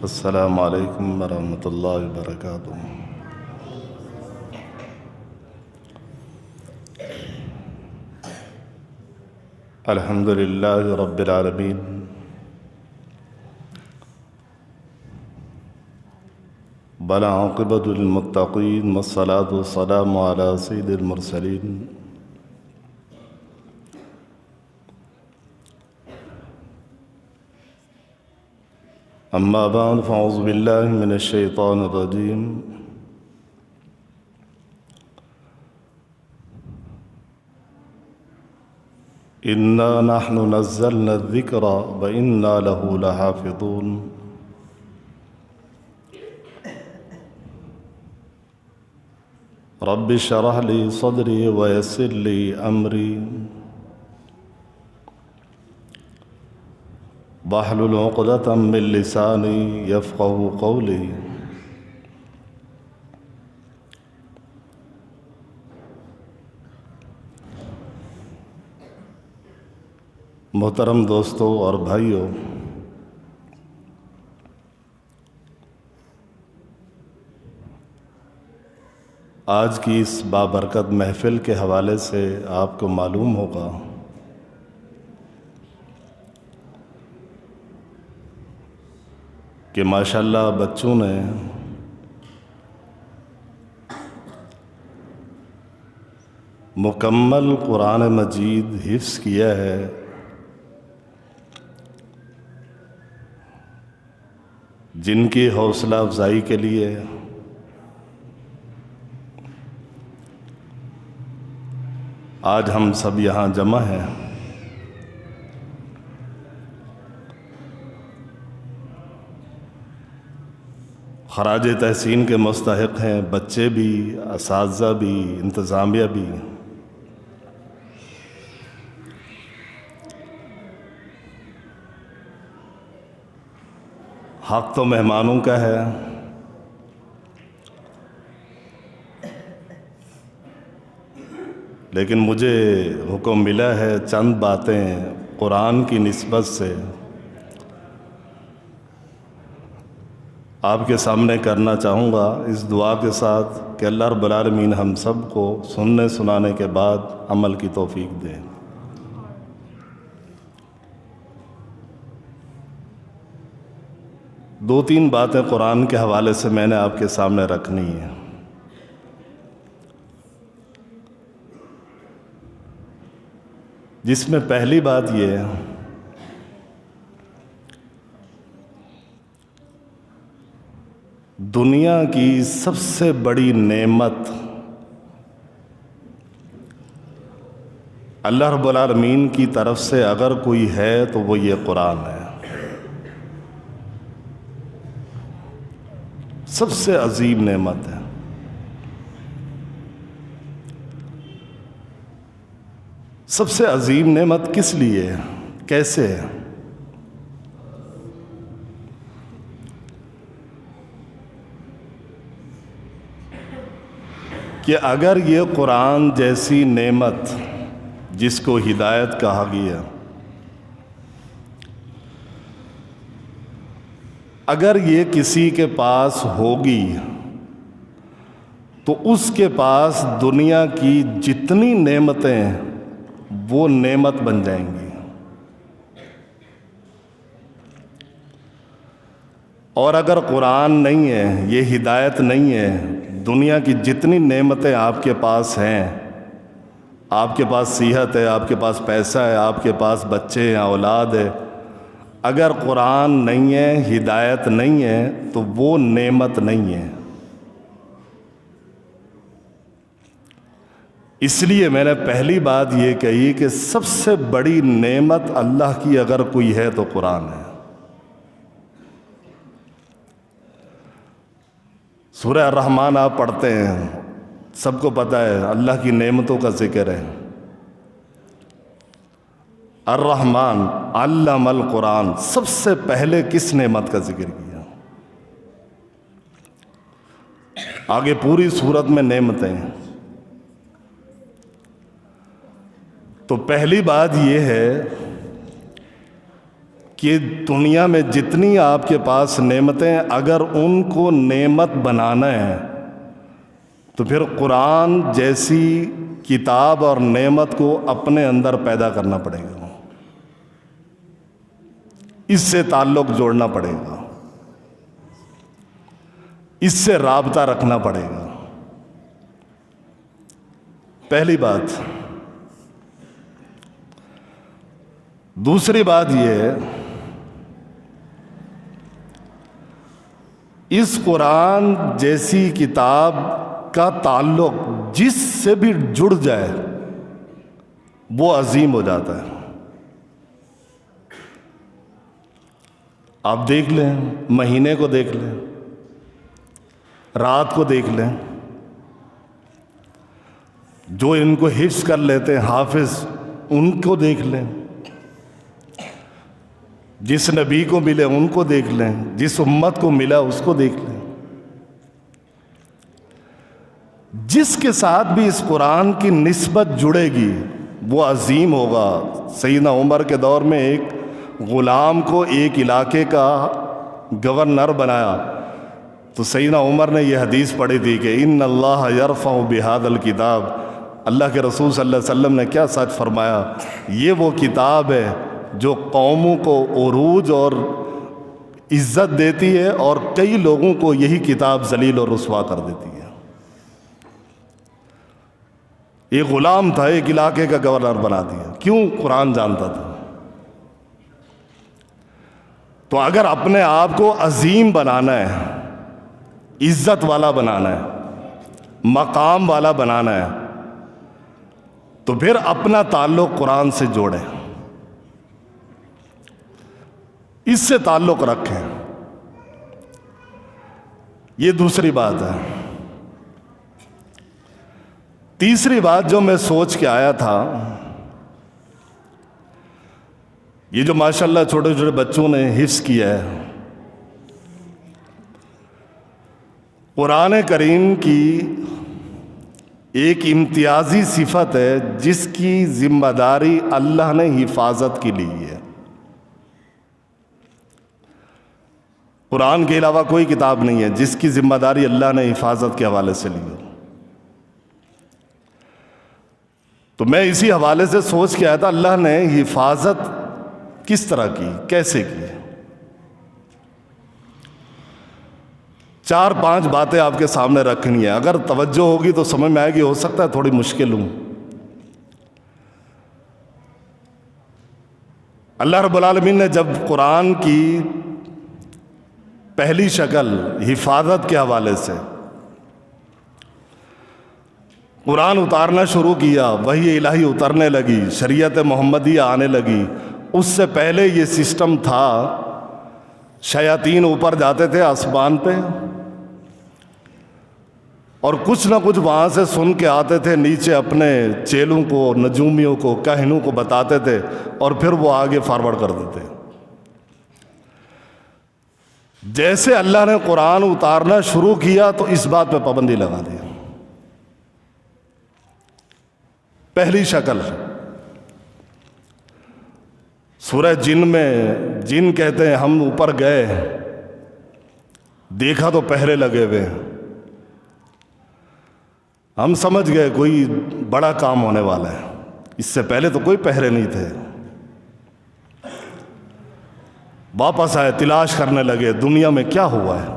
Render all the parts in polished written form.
السلام علیکم ورحمۃ اللہ وبرکاتہ۔ الحمد للہ رب العالمین، والعاقبۃ للمتقین، والصلاۃ والسلام علی سید المرسلین۔ اما بعد فاعوذ باللہ من الشیطان الرجیم۔ انا نحن نزلنا الذکر وانا له لحافظون۔ رب اشرح لی صدری ویسر لی امری واحلل عقدۃ من لسانی یفقہوا قولی۔ محترم دوستو اور بھائیو، آج کی اس بابرکت محفل کے حوالے سے آپ کو معلوم ہوگا کہ ماشاءاللہ بچوں نے مکمل قرآن مجید حفظ کیا ہے۔ جن کی حوصلہ افزائی کے لیے آج ہم سب یہاں جمع ہیں۔ خراج تحسین کے مستحق ہیں بچے بھی، اساتذہ بھی، انتظامیہ بھی۔ حق تو مہمانوں کا ہے، لیکن مجھے حکم ملا ہے چند باتیں قرآن کی نسبت سے آپ کے سامنے کرنا چاہوں گا، اس دعا کے ساتھ کہ اللہ رب العالمین ہم سب کو سننے سنانے کے بعد عمل کی توفیق دے۔ دو تین باتیں قرآن کے حوالے سے میں نے آپ کے سامنے رکھنی ہیں۔ جس میں پہلی بات یہ ہے، دنیا کی سب سے بڑی نعمت اللہ رب العالمین کی طرف سے اگر کوئی ہے تو وہ یہ قرآن ہے۔ سب سے عظیم نعمت ہے۔ سب سے عظیم نعمت کس لیے ہے؟ کیسے ہے؟ کہ اگر یہ قرآن جیسی نعمت جس کو ہدایت کہا گیا، اگر یہ کسی کے پاس ہوگی تو اس کے پاس دنیا کی جتنی نعمتیں وہ نعمت بن جائیں گی، اور اگر قرآن نہیں ہے، یہ ہدایت نہیں ہے، دنیا کی جتنی نعمتیں آپ کے پاس ہیں، آپ کے پاس صحت ہے، آپ کے پاس پیسہ ہے، آپ کے پاس بچے ہیں، اولاد ہے، اگر قرآن نہیں ہے، ہدایت نہیں ہے تو وہ نعمت نہیں ہے۔ اس لیے میں نے پہلی بات یہ کہی کہ سب سے بڑی نعمت اللہ کی اگر کوئی ہے تو قرآن ہے۔ سورہ الرحمن آپ پڑھتے ہیں، سب کو پتہ ہے اللہ کی نعمتوں کا ذکر ہے۔ الرحمن علم القرآن، سب سے پہلے کس نعمت کا ذکر کیا؟ آگے پوری صورت میں نعمتیں ہیں۔ تو پہلی بات یہ ہے کہ دنیا میں جتنی آپ کے پاس نعمتیں، اگر ان کو نعمت بنانا ہے تو پھر قرآن جیسی کتاب اور نعمت کو اپنے اندر پیدا کرنا پڑے گا، اس سے تعلق جوڑنا پڑے گا، اس سے رابطہ رکھنا پڑے گا۔ پہلی بات۔ دوسری بات یہ ہے، اس قرآن جیسی کتاب کا تعلق جس سے بھی جڑ جائے وہ عظیم ہو جاتا ہے۔ آپ دیکھ لیں، مہینے کو دیکھ لیں، رات کو دیکھ لیں، جو ان کو حفظ کر لیتے ہیں حافظ، ان کو دیکھ لیں، جس نبی کو ملے ان کو دیکھ لیں، جس امت کو ملا اس کو دیکھ لیں۔ جس کے ساتھ بھی اس قرآن کی نسبت جڑے گی وہ عظیم ہوگا۔ سیدنا عمر کے دور میں ایک غلام کو ایک علاقے کا گورنر بنایا تو سیدنا عمر نے یہ حدیث پڑھی تھی کہ ان اللہ یرفع بہذا الکتاب، اللہ کے رسول صلی اللہ علیہ وسلم نے کیا سچ فرمایا، یہ وہ کتاب ہے جو قوموں کو عروج اور عزت دیتی ہے اور کئی لوگوں کو یہی کتاب ذلیل اور رسوا کر دیتی ہے۔ ایک غلام تھا، ایک علاقے کا گورنر بنا دیا، کیوں؟ قرآن جانتا تھا۔ تو اگر اپنے آپ کو عظیم بنانا ہے، عزت والا بنانا ہے، مقام والا بنانا ہے، تو پھر اپنا تعلق قرآن سے جوڑیں، اس سے تعلق رکھیں۔ یہ دوسری بات ہے۔ تیسری بات جو میں سوچ کے آیا تھا، یہ جو ماشاءاللہ چھوٹے چھوٹے بچوں نے حفظ کیا ہے، قرآن کریم کی ایک امتیازی صفت ہے جس کی ذمہ داری اللہ نے حفاظت کی لی ہے۔ قرآن کے علاوہ کوئی کتاب نہیں ہے جس کی ذمہ داری اللہ نے حفاظت کے حوالے سے لی ہو۔ تو میں اسی حوالے سے سوچ کے آیا تھا، اللہ نے حفاظت کس طرح کی، کیسے کی؟ 4-5 باتیں آپ کے سامنے رکھنی ہیں، اگر توجہ ہوگی تو سمجھ میں آئے گی، ہو سکتا ہے تھوڑی مشکل ہوں۔ اللہ رب العالمین نے جب قرآن کی پہلی شکل حفاظت کے حوالے سے قرآن اتارنا شروع کیا، وحی الہی اترنے لگی، شریعت محمدیہ آنے لگی، اس سے پہلے یہ سسٹم تھا، شیاطین اوپر جاتے تھے آسمان پہ اور کچھ نہ کچھ وہاں سے سن کے آتے تھے، نیچے اپنے چیلوں کو، نجومیوں کو، کاہنوں کو بتاتے تھے اور پھر وہ آگے فارورڈ کر دیتے۔ جیسے اللہ نے قرآن اتارنا شروع کیا تو اس بات پہ پابندی لگا دی۔ پہلی شکل سورہ جن میں، جن کہتے ہیں ہم اوپر گئے، دیکھا تو پہرے لگے ہوئے، ہم سمجھ گئے کوئی بڑا کام ہونے والا ہے، اس سے پہلے تو کوئی پہرے نہیں تھے۔ واپس آئے، تلاش کرنے لگے دنیا میں کیا ہوا ہے۔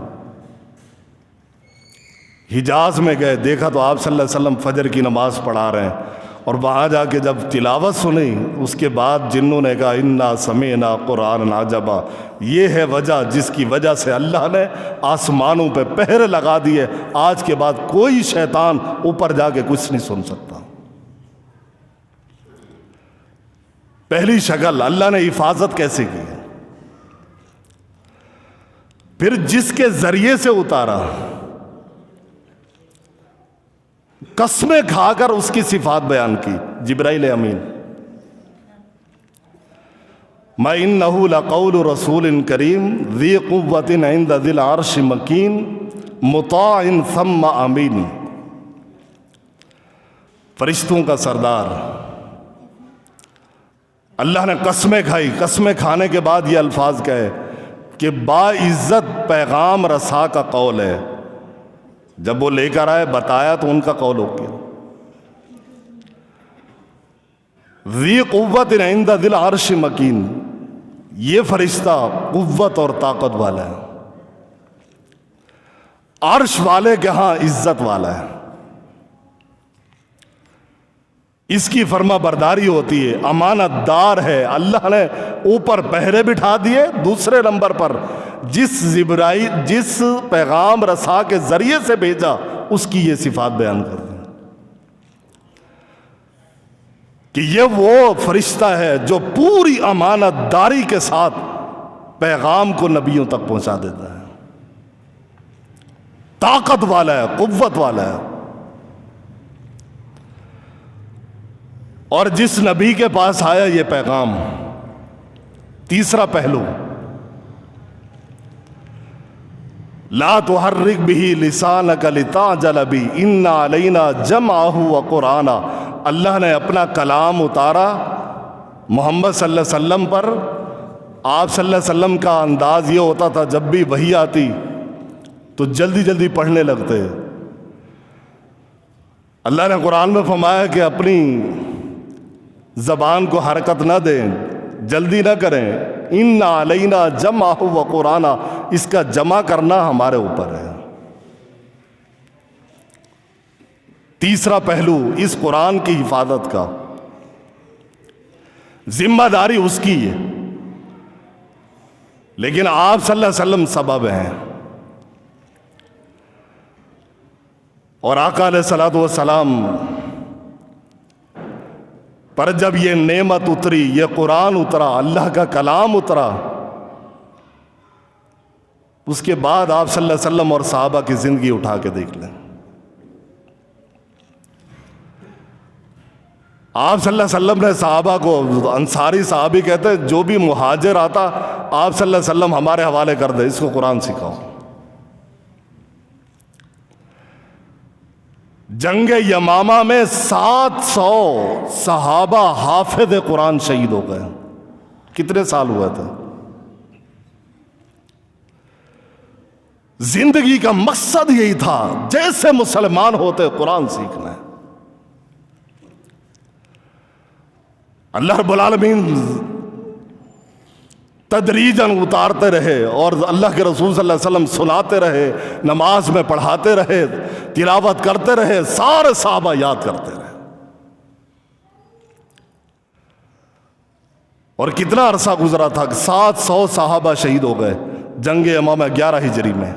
حجاز میں گئے، دیکھا تو آپ صلی اللہ علیہ وسلم فجر کی نماز پڑھا رہے ہیں، اور وہاں جا کے جب تلاوت سنی اس کے بعد جنوں نے کہا انا سمعنا قرآنا عجبا، یہ ہے وجہ جس کی وجہ سے اللہ نے آسمانوں پہ پہرے لگا دیے، آج کے بعد کوئی شیطان اوپر جا کے کچھ نہیں سن سکتا۔ پہلی شکل اللہ نے حفاظت کیسے کی ہے۔ پھر جس کے ذریعے سے اتارا، قسمیں کھا کر اس کی صفات بیان کی، جبرائیل امین، وَإِنَّهُ لَقَوْلُ رَسُولٍ كَرِيمٍ ذِي قُوَّةٍ عِنْدَ ذِي الْعَرْشِ مَكِينٍ مُطَاعٍ ثَمَّ أَمِينٍ، فرشتوں کا سردار، اللہ نے قسمیں کھائی، قسمیں کھانے کے بعد یہ الفاظ کہے کہ باعزت پیغام رسا کا قول ہے. جب وہ لے کر آئے بتایا تو ان کا قول ہو گیا. ذی قوت عند ذی العرش مکین، یہ فرشتہ قوت اور طاقت والا ہے، عرش والے کے ہاں عزت والا ہے. اس کی فرما برداری ہوتی ہے، امانت دار ہے. اللہ نے اوپر پہرے بٹھا دیے. دوسرے نمبر پر جس پیغام رسا کے ذریعے سے بھیجا اس کی یہ صفات بیان کر دی کہ یہ وہ فرشتہ ہے جو پوری امانت داری کے ساتھ پیغام کو نبیوں تک پہنچا دیتا ہے. طاقت والا ہے، قوت والا ہے. اور جس نبی کے پاس آیا یہ پیغام، تیسرا پہلو، لا تحرک بہ لسانک لتعجل بہ ان علینا جمعہ وقرآنہ. اللہ نے اپنا کلام اتارا محمد صلی اللہ علیہ وسلم پر. آپ صلی اللہ علیہ وسلم کا انداز یہ ہوتا تھا جب بھی وحی آتی تو جلدی جلدی پڑھنے لگتے. اللہ نے قرآن میں فرمایا کہ اپنی زبان کو حرکت نہ دیں، جلدی نہ کریں. ان علینا جمعہ وقرآنہ، اس کا جمع کرنا ہمارے اوپر ہے. تیسرا پہلو اس قرآن کی حفاظت کا، ذمہ داری اس کی ہے، لیکن آپ صلی اللہ علیہ وسلم سبب ہیں. اور آقا علیہ الصلوۃ والسلام پر جب یہ نعمت اتری، یہ قرآن اترا، اللہ کا کلام اترا، اس کے بعد آپ صلی اللہ علیہ وسلم اور صحابہ کی زندگی اٹھا کے دیکھ لیں. آپ صلی اللہ علیہ وسلم نے صحابہ کو، انصاری صحابی کہتے ہیں جو بھی مہاجر آتا آپ صلی اللہ علیہ وسلم ہمارے حوالے کر دے، اس کو قرآن سکھاؤ. جنگ یمامہ میں 700 صحابہ حافظ قرآن شہید ہو گئے. کتنے سال ہوئے تھے؟ زندگی کا مقصد یہی تھا جیسے مسلمان ہوتے قرآن سیکھنا ہے. اللہ رب العالمین تدریجاً اتارتے رہے اور اللہ کے رسول صلی اللہ علیہ وسلم سناتے رہے، نماز میں پڑھاتے رہے، تلاوت کرتے رہے، سارے صحابہ یاد کرتے رہے. اور کتنا عرصہ گزرا تھا، 700 صحابہ شہید ہو گئے جنگ یمامہ 11 ہجری میں.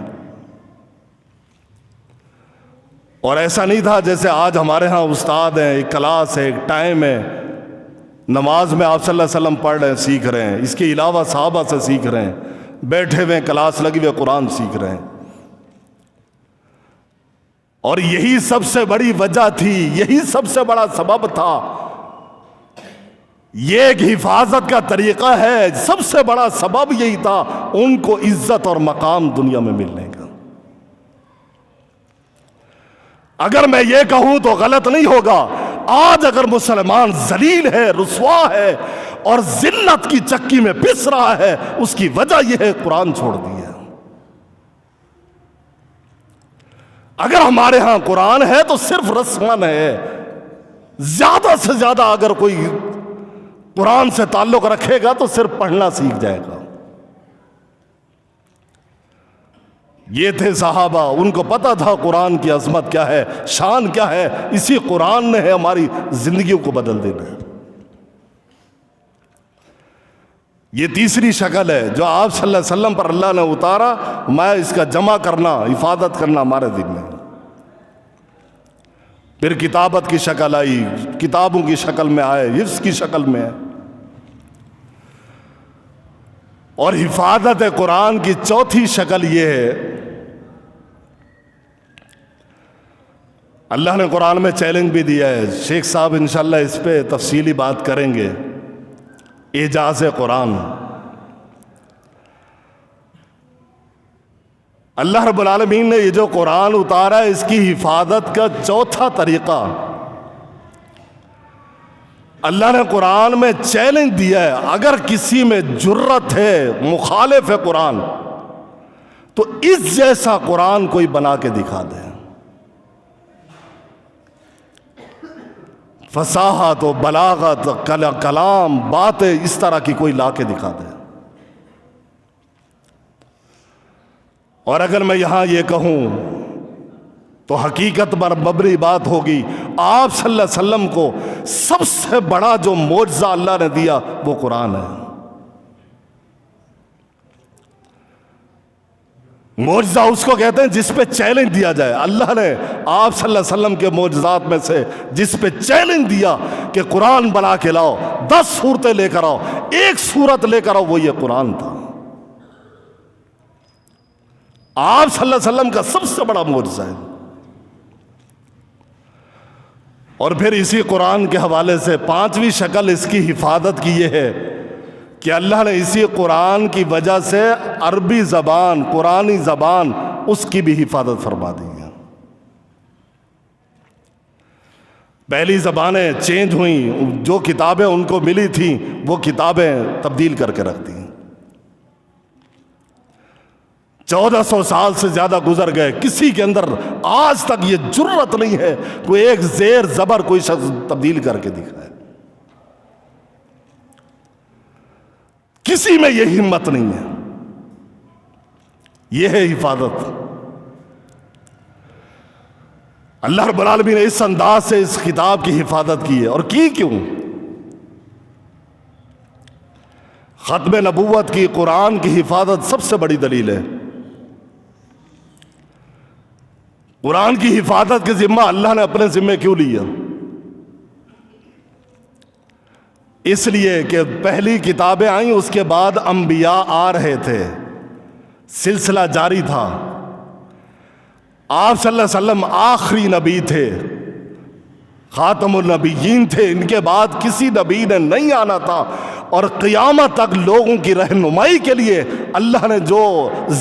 اور ایسا نہیں تھا جیسے آج ہمارے ہاں استاد ہیں، ایک کلاس ہے، ایک ٹائم ہے، نماز میں آپ صلی اللہ علیہ وسلم پڑھ رہے ہیں، سیکھ رہے ہیں، اس کے علاوہ صحابہ سے سیکھ رہے ہیں، بیٹھے ہوئے کلاس لگی ہوئے قرآن سیکھ رہے ہیں. اور یہی سب سے بڑی وجہ تھی، یہی سب سے بڑا سبب تھا. یہ ایک حفاظت کا طریقہ ہے، سب سے بڑا سبب یہی تھا ان کو عزت اور مقام دنیا میں ملنے کا. اگر میں یہ کہوں تو غلط نہیں ہوگا، آج اگر مسلمان ذلیل ہے، رسوا ہے اور ذلت کی چکی میں پس رہا ہے، اس کی وجہ یہ ہے قرآن چھوڑ دی ہے. اگر ہمارے ہاں قرآن ہے تو صرف رسمن ہے. زیادہ سے زیادہ اگر کوئی قرآن سے تعلق رکھے گا تو صرف پڑھنا سیکھ جائے گا. یہ تھے صحابہ، ان کو پتا تھا قرآن کی عظمت کیا ہے، شان کیا ہے. اسی قرآن نے ہے ہماری زندگیوں کو بدل دینا ہے. یہ تیسری شکل ہے جو آپ صلی اللہ علیہ وسلم پر اللہ نے اتارا. میں اس کا جمع کرنا، حفاظت کرنا ہمارے دل میں. پھر کتابت کی شکل آئی، کتابوں کی شکل میں آئے، حفظ کی شکل میں ہے. اور حفاظت قرآن کی چوتھی شکل یہ ہے، اللہ نے قرآن میں چیلنج بھی دیا ہے. شیخ صاحب انشاءاللہ اس پہ تفصیلی بات کریں گے. اعجاز قرآن، اللہ رب العالمین نے یہ جو قرآن اتارا ہے اس کی حفاظت کا چوتھا طریقہ اللہ نے قرآن میں چیلنج دیا ہے، اگر کسی میں جرت ہے، مخالف ہے قرآن، تو اس جیسا قرآن کوئی بنا کے دکھا دے، فصاحت و بلاغت، کلام، باتیں اس طرح کی کوئی لا کے دکھا دے۔ اور اگر میں یہاں یہ کہوں تو حقیقت پر مبنی بات ہوگی، آپ صلی اللہ علیہ وسلم کو سب سے بڑا جو معجزہ اللہ نے دیا وہ قرآن ہے۔ معجزہ اس کو کہتے ہیں جس پہ چیلنج دیا جائے۔ اللہ نے آپ صلی اللہ علیہ وسلم کے معجزات میں سے جس پہ چیلنج دیا کہ قرآن بنا کے لاؤ، 10 صورتیں لے کر آؤ، ایک صورت لے کر آؤ، وہ یہ قرآن تھا۔ آپ صلی اللہ علیہ وسلم کا سب سے بڑا معجزہ ہے۔ اور پھر اسی قرآن کے حوالے سے 5ویں شکل اس کی حفاظت کی یہ ہے کہ اللہ نے اسی قرآن کی وجہ سے عربی زبان، قرآنی زبان، اس کی بھی حفاظت فرما دی ہے۔ پہلی زبانیں چینج ہوئیں، جو کتابیں ان کو ملی تھیں وہ کتابیں تبدیل کر کے رکھ دیں۔ 1400 سال سے زیادہ گزر گئے، کسی کے اندر آج تک یہ جرت نہیں ہے کوئی ایک زیر زبر کوئی شخص تبدیل کر کے دکھائے، کسی میں یہ ہمت نہیں ہے۔ یہ ہے حفاظت۔ اللہ رب العالمین نے اس انداز سے اس کتاب کی حفاظت کی ہے، اور کی کیوں؟ ختم نبوت کی، قرآن کی حفاظت سب سے بڑی دلیل ہے۔ قرآن کی حفاظت کے ذمہ اللہ نے اپنے ذمے کیوں لیا؟ اس لیے کہ پہلی کتابیں آئیں، اس کے بعد انبیاء آ رہے تھے، سلسلہ جاری تھا۔ آپ صلی اللہ علیہ وسلم آخری نبی تھے، خاتم النبیین تھے، ان کے بعد کسی نبی نے نہیں آنا تھا، اور قیامت تک لوگوں کی رہنمائی کے لیے اللہ نے جو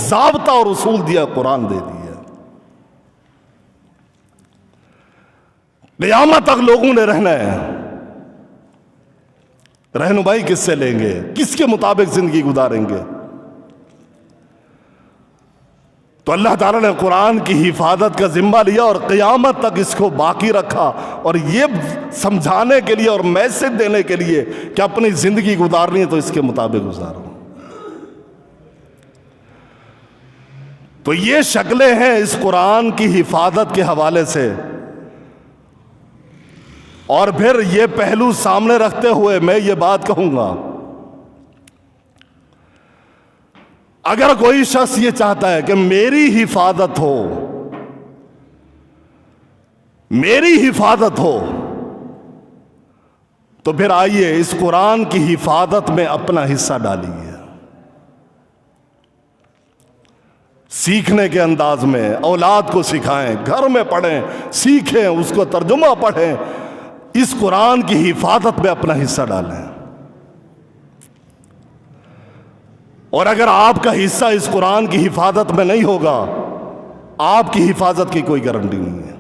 ضابطہ اور اصول دیا قرآن دے دیا۔ قیامت تک لوگوں نے رہنا ہے، رہنمائی کس سے لیں گے، کس کے مطابق زندگی گزاریں گے؟ تو اللہ تعالیٰ نے قرآن کی حفاظت کا ذمہ لیا اور قیامت تک اس کو باقی رکھا، اور یہ سمجھانے کے لیے اور میسج دینے کے لیے کہ اپنی زندگی گزارنی ہے تو اس کے مطابق گزارو۔ تو یہ شکلیں ہیں اس قرآن کی حفاظت کے حوالے سے۔ اور پھر یہ پہلو سامنے رکھتے ہوئے میں یہ بات کہوں گا، اگر کوئی شخص یہ چاہتا ہے کہ میری حفاظت ہو، میری حفاظت ہو، تو پھر آئیے اس قرآن کی حفاظت میں اپنا حصہ ڈالیے، سیکھنے کے انداز میں اولاد کو سکھائیں، گھر میں پڑھیں، سیکھیں، اس کو ترجمہ پڑھیں، اس قرآن کی حفاظت میں اپنا حصہ ڈالیں۔ اور اگر آپ کا حصہ اس قرآن کی حفاظت میں نہیں ہوگا، آپ کی حفاظت کی کوئی گارنٹی نہیں ہے۔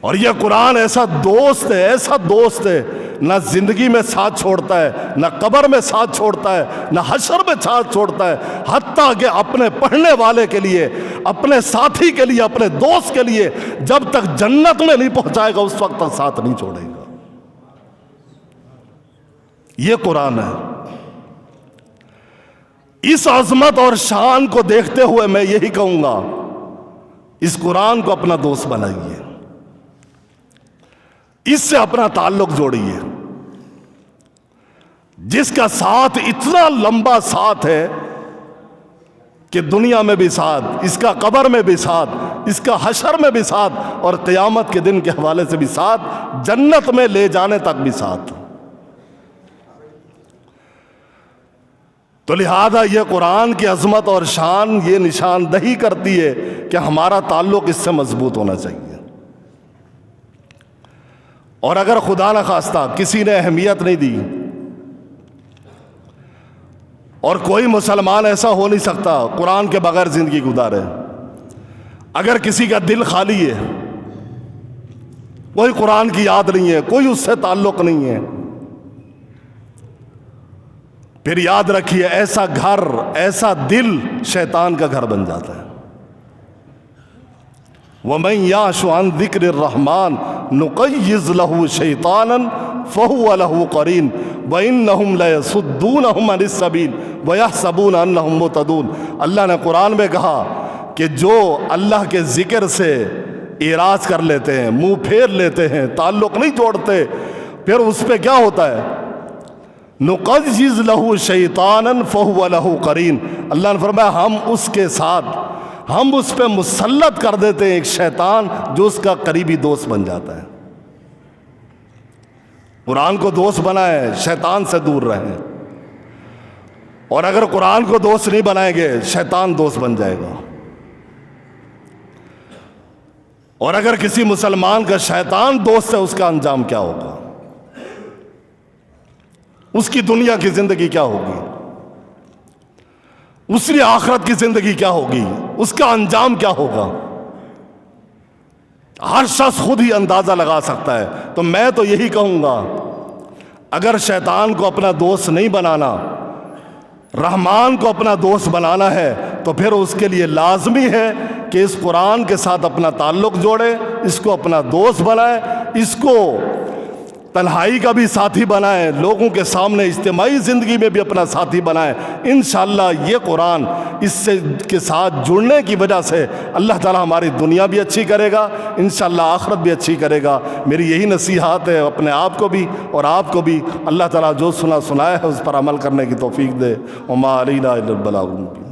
اور یہ قرآن ایسا دوست ہے، ایسا دوست ہے، نہ زندگی میں ساتھ چھوڑتا ہے، نہ قبر میں ساتھ چھوڑتا ہے، نہ حشر میں ساتھ چھوڑتا ہے، حتیٰ کہ اپنے پڑھنے والے کے لیے، اپنے ساتھی کے لیے، اپنے دوست کے لیے جب تک جنت میں نہیں پہنچائے گا اس وقت تک ساتھ نہیں چھوڑے گا۔ یہ قرآن ہے۔ اس عظمت اور شان کو دیکھتے ہوئے میں یہی کہوں گا، اس قرآن کو اپنا دوست بنائیے، اس سے اپنا تعلق جوڑیے، جس کا ساتھ اتنا لمبا ساتھ ہے کہ دنیا میں بھی ساتھ، اس کا قبر میں بھی ساتھ، اس کا حشر میں بھی ساتھ، اور قیامت کے دن کے حوالے سے بھی ساتھ، جنت میں لے جانے تک بھی ساتھ۔ تو لہذا یہ قرآن کی عظمت اور شان یہ نشاندہی کرتی ہے کہ ہمارا تعلق اس سے مضبوط ہونا چاہیے۔ اور اگر خدا نخواستہ کسی نے اہمیت نہیں دی، اور کوئی مسلمان ایسا ہو نہیں سکتا قرآن کے بغیر زندگی گزارے، اگر کسی کا دل خالی ہے، کوئی قرآن کی یاد نہیں ہے، کوئی اس سے تعلق نہیں ہے، پھر یاد رکھیے ایسا گھر، ایسا دل شیطان کا گھر بن جاتا ہے۔ وَمَن يَعْشُ عَن ذِكْرِ الرَّحْمَنِ نُقَيِّضْ لَهُ شَيْطَانًا فَهُوَ لَهُ قَرِينٌ وَإِنَّهُمْ لَيَصُدُّونَهُمْ عَنِ السَّبِيلِ وَيَحْسَبُونَ أَنَّهُمْ مُهْتَدُونَ۔ اللہ نے قرآن میں کہا کہ جو اللہ کے ذکر سے اعراض کر لیتے ہیں، منہ پھیر لیتے ہیں، تعلق نہیں جوڑتے، پھر اس پہ کیا ہوتا ہے؟ نُقَيِّضْ لَهُ شَيْطَانًا فَهُوَ لَهُ قَرِينٌ۔ اللہ نے فرمایا ہم اس کے ساتھ، ہم اس پہ مسلط کر دیتے ہیں ایک شیطان جو اس کا قریبی دوست بن جاتا ہے۔ قرآن کو دوست بنائیں، شیطان سے دور رہیں، اور اگر قرآن کو دوست نہیں بنائیں گے شیطان دوست بن جائے گا۔ اور اگر کسی مسلمان کا شیطان دوست ہے اس کا انجام کیا ہوگا؟ اس کی دنیا کی زندگی کیا ہوگی؟ اس کی آخرت کی زندگی کیا ہوگی؟ اس کا انجام کیا ہوگا؟ ہر شخص خود ہی اندازہ لگا سکتا ہے۔ تو میں تو یہی کہوں گا، اگر شیطان کو اپنا دوست نہیں بنانا، رحمان کو اپنا دوست بنانا ہے، تو پھر اس کے لیے لازمی ہے کہ اس قرآن کے ساتھ اپنا تعلق جوڑے، اس کو اپنا دوست بنائے، اس کو تنہائی کا بھی ساتھی بنائیں، لوگوں کے سامنے اجتماعی زندگی میں بھی اپنا ساتھی بنائیں۔ انشاءاللہ یہ قرآن اس سے کے ساتھ جڑنے کی وجہ سے اللہ تعالی ہماری دنیا بھی اچھی کرے گا، انشاءاللہ آخرت بھی اچھی کرے گا۔ میری یہی نصیحت ہے اپنے آپ کو بھی اور آپ کو بھی، اللہ تعالی جو سنایا ہے اس پر عمل کرنے کی توفیق دے۔ وما علینا الا البلاغ المبین۔